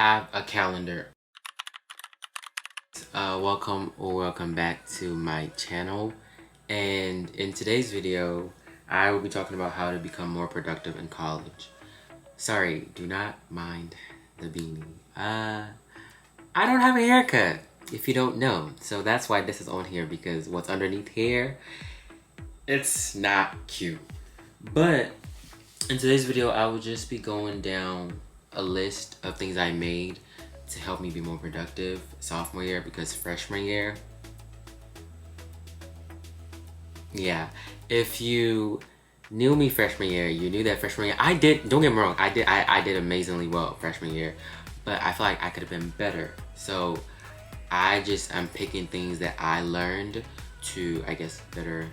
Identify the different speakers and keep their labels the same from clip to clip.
Speaker 1: have a calendar. Welcome back to my channel, and in today's video I will be talking about how to become more productive in college. Sorry, do not mind the beanie. I don't have a haircut, if you don't know, so that's why this is on here, because what's underneath here, it's not cute. But in today's video I will just be going down a list of things I made to help me be more productive sophomore year, because freshman year, yeah, if you knew me freshman year, you knew that freshman year don't get me wrong, I did amazingly well freshman year, but I feel like I could have been better. So I'm picking things that I learned to, I guess, better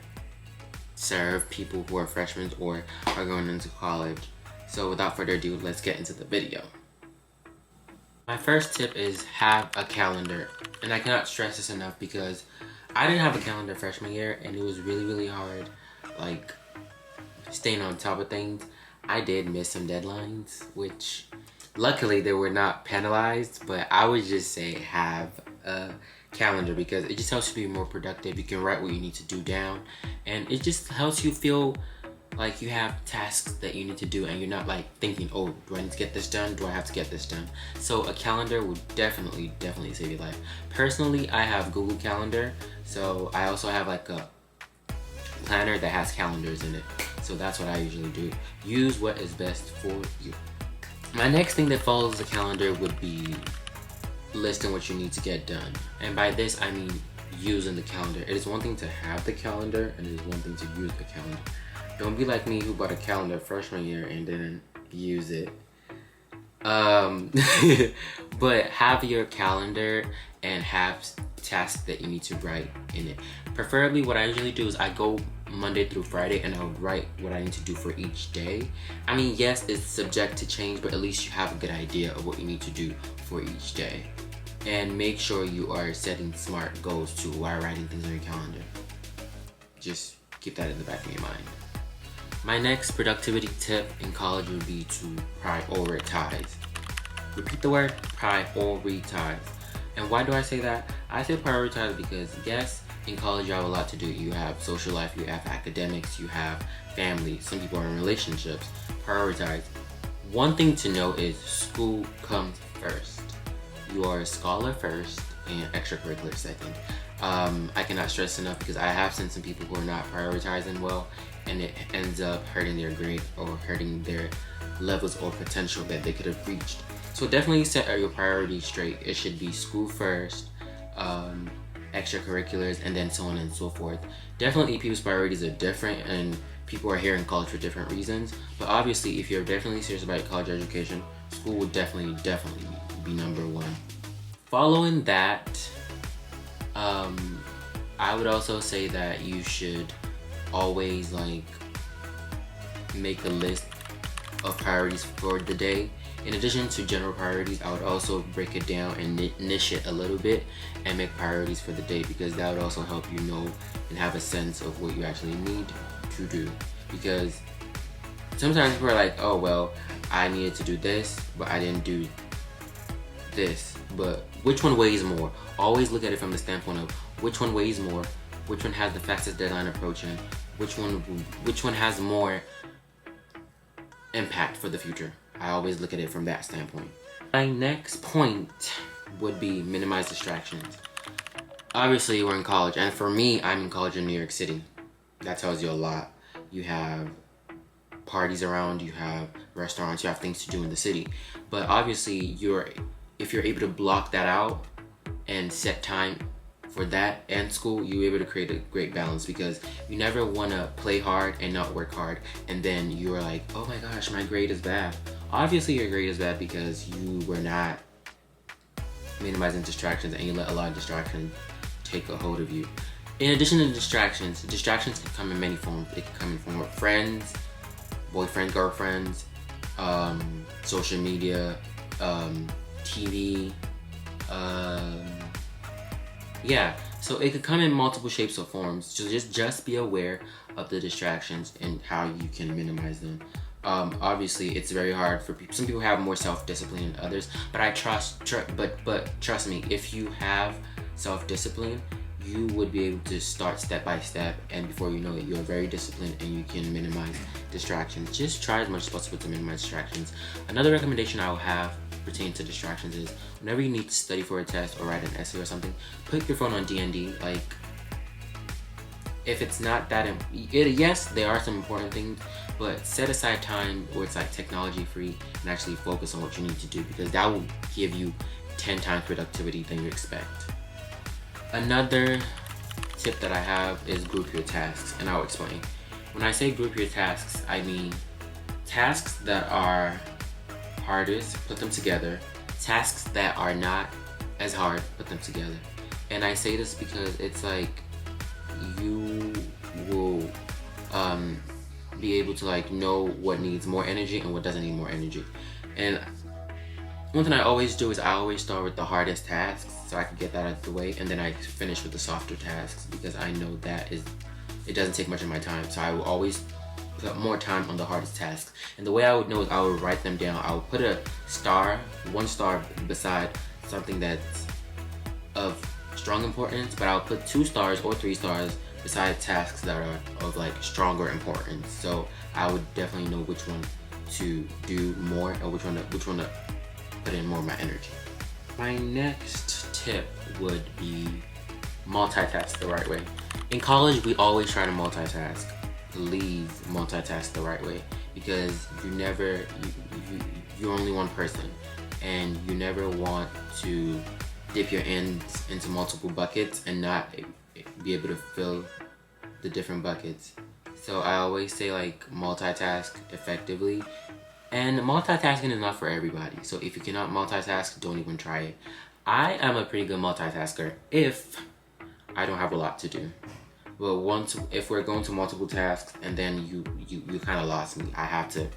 Speaker 1: serve people who are freshmen or are going into college. So without further ado, let's get into the video. My first tip is have a calendar, and I cannot stress this enough because I didn't have a calendar freshman year and it was really hard, like, staying on top of things. I did miss some deadlines, which luckily they were not penalized, but I would just say have a calendar because it just helps you be more productive. You can write what you need to do down, and it just helps you feel like you have tasks that you need to do and you're not like thinking, oh, do I need to get this done? Do I have to get this done? So a calendar would definitely save your life. Personally, I have Google Calendar, so I also have like a planner that has calendars in it. So that's what I usually do. Use what is best for you. My next thing that follows the calendar would be listing what you need to get done. And by this, I mean using the calendar. It is one thing to have the calendar and it is one thing to use the calendar. Don't be like me who bought a calendar freshman year and didn't use it. But have your calendar and have tasks that you need to write in it. Preferably what I usually do is I go Monday through Friday and I'll write what I need to do for each day. I mean, yes, it's subject to change, but at least you have a good idea of what you need to do for each day. And make sure you are setting SMART goals too while writing things on your calendar. Just keep that in the back of your mind. My next productivity tip in college would be to prioritize. Repeat the word prioritize. And why do I say that? I say prioritize because yes, in college you have a lot to do. You have social life, you have academics, you have family. Some people are in relationships. Prioritize. One thing to know is school comes first. You are a scholar first and extracurricular second. I cannot stress enough because I have seen some people who are not prioritizing well, and it ends up hurting their grade or hurting their levels or potential that they could have reached. So definitely set your priorities straight. It should be school first, extracurriculars, and then so on and so forth. Definitely people's priorities are different and people are here in college for different reasons. But obviously if you're definitely serious about your college education, school would definitely be number one. Following that, I would also say that you should always like make a list of priorities for the day. In addition to general priorities, I would also break it down and niche it a little bit and make priorities for the day, because that would also help you know and have a sense of what you actually need to do. Because sometimes people are like, oh well, I needed to do this but I didn't do this. But which one weighs more? Always look at it from the standpoint of which one weighs more, which one has the fastest deadline approaching, which one has more impact for the future. I always look at it from that standpoint. My next point would be minimize distractions. Obviously we're in college, and for me, I'm in college in New York City. That tells you a lot. You have parties around, you have restaurants, you have things to do in the city. But obviously if you're able to block that out and set time for that and school, you're able to create a great balance, because you never want to play hard and not work hard and then you're like, oh my gosh, my grade is bad. Obviously your grade is bad because you were not minimizing distractions and you let a lot of distractions take a hold of you. In addition to distractions can come in many forms. It can come in form of friends, boyfriends, girlfriends, social media, TV, yeah, so it could come in multiple shapes or forms. So just be aware of the distractions and how you can minimize them. Obviously it's very hard for people. Some people have more self-discipline than others, but I but trust me, if you have self-discipline, you would be able to start step by step, and before you know it, you're very disciplined and you can minimize distractions. Just try as much as possible to minimize distractions. Another recommendation I will have pertaining to distractions is whenever you need to study for a test or write an essay or something, put your phone on D&D. Like, if it's not that yes, there are some important things, but set aside time where it's like technology free and actually focus on what you need to do, because that will give you 10 times productivity than you expect. Another tip that I have is group your tasks, and I'll explain. When I say group your tasks, I mean tasks that are hardest, put them together. Tasks that are not as hard, put them together. And I say this because it's like you will be able to like know what needs more energy and what doesn't need more energy. And one thing I always do is I always start with the hardest tasks so I can get that out of the way, and then I finish with the softer tasks because I know that it doesn't take much of my time. So I will always put more time on the hardest tasks. And the way I would know is I would write them down. I would put a star, 1 star beside something that's of strong importance, but I'll put 2 stars or 3 stars beside tasks that are of like stronger importance. So I would definitely know which one to do more or which one to put in more of my energy. My next tip would be multitask the right way. In college, we always try to multitask. Please multitask the right way, because you're only one person, and you never want to dip your ends into multiple buckets and not be able to fill the different buckets. So I always say like multitask effectively, and multitasking is not for everybody. So if you cannot multitask, don't even try it. I am a pretty good multitasker if I don't have a lot to do. But if we're going to multiple tasks and then you kind of lost me, I have to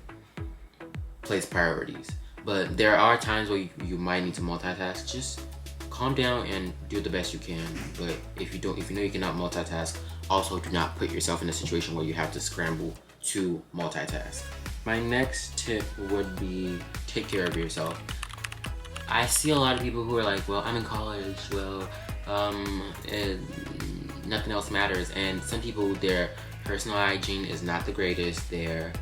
Speaker 1: place priorities. But there are times where you might need to multitask. Just calm down and do the best you can. But if you know you cannot multitask, also do not put yourself in a situation where you have to scramble to multitask. My next tip would be take care of yourself. I see a lot of people who are like, well, I'm in college, nothing else matters. And some people, their personal hygiene is not the greatest. The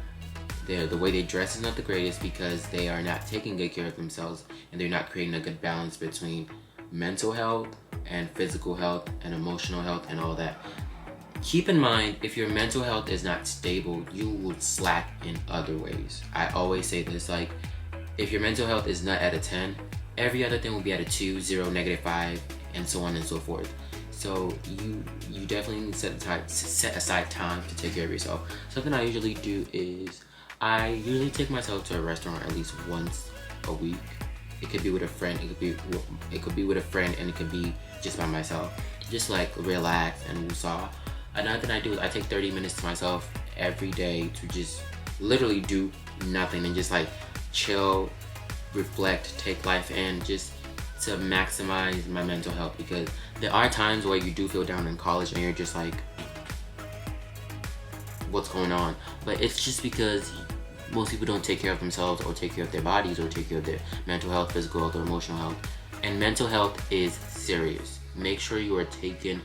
Speaker 1: way they dress is not the greatest because they are not taking good care of themselves, and they're not creating a good balance between mental health and physical health and emotional health and all that. Keep in mind, if your mental health is not stable, you will slack in other ways. I always say this, like, if your mental health is not at a 10, every other thing will be at a 2, 0, -5, and so on and so forth. So you definitely need to set aside time to take care of yourself. Something I usually do is I usually take myself to a restaurant at least once a week. It could be with a friend, it could be with a friend, and it could be just by myself. Just like relax and woosah. Another thing I do is I take 30 minutes to myself every day to just literally do nothing and just like chill, reflect, take life in, just to maximize my mental health, because there are times where you do feel down in college and you're just like, what's going on? But it's just because most people don't take care of themselves or take care of their bodies or take care of their mental health, physical health, or emotional health. And mental health is serious. Make sure you are taking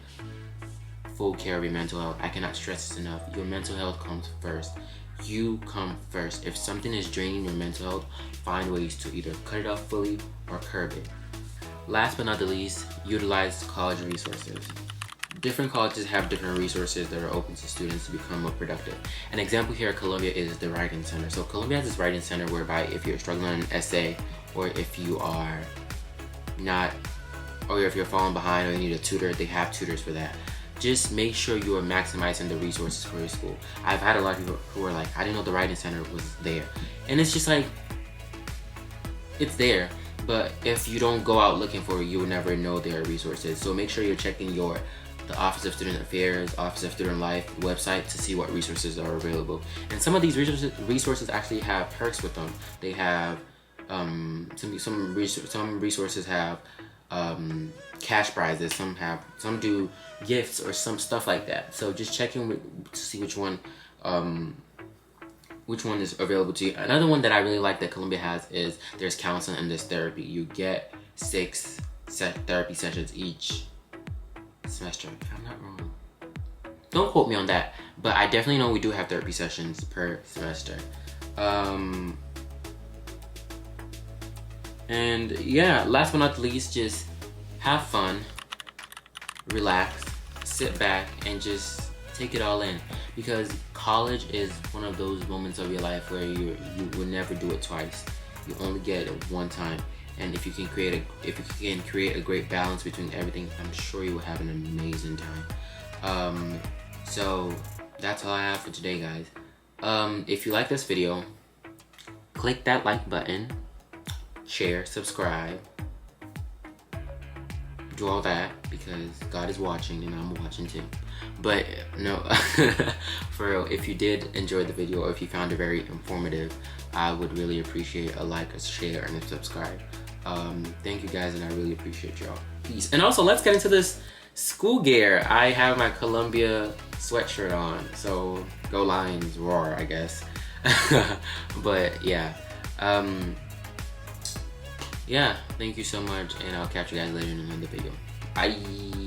Speaker 1: full care of your mental health. I cannot stress this enough. Your mental health comes first. You come first. If something is draining your mental health, find ways to either cut it off fully or curb it. Last but not the least, utilize college resources. Different colleges have different resources that are open to students to become more productive. An example here at Columbia is the Writing Center. So Columbia has this Writing Center whereby if you're struggling on an essay, or if you are not, or if you're falling behind or you need a tutor, they have tutors for that. Just make sure you are maximizing the resources for your school. I've had a lot of people who are like, I didn't know the Writing Center was there. And it's just like, it's there. But if you don't go out looking for it, you will never know there are resources. So make sure you're checking the Office of Student Affairs, Office of Student Life website to see what resources are available. And some of these resources actually have perks with them. They have some resources have cash prizes. Some do gifts or some stuff like that. So just checking to see which one which one is available to you. Another one that I really like that Columbia has is there's counseling and there's therapy. You get 6 therapy sessions each semester, if I'm not wrong. Don't quote me on that, but I definitely know we do have therapy sessions per semester. And yeah, last but not least, just have fun, relax, sit back, and just take it all in. Because college is one of those moments of your life where you will never do it twice. You only get it one time. And if you can create a great balance between everything, I'm sure you will have an amazing time. So that's all I have for today, guys. If you like this video, click that like button, share, subscribe, do all that, because God is watching and I'm watching too. But no, for real, if you did enjoy the video or if you found it very informative, I would really appreciate a like, a share, and a subscribe. Thank you guys, and I really appreciate y'all. Peace. And also, let's get into this school gear. I have my Columbia sweatshirt on, so go Lions, roar, I guess. But yeah, yeah, thank you so much, and I'll catch you guys later in another video. Bye.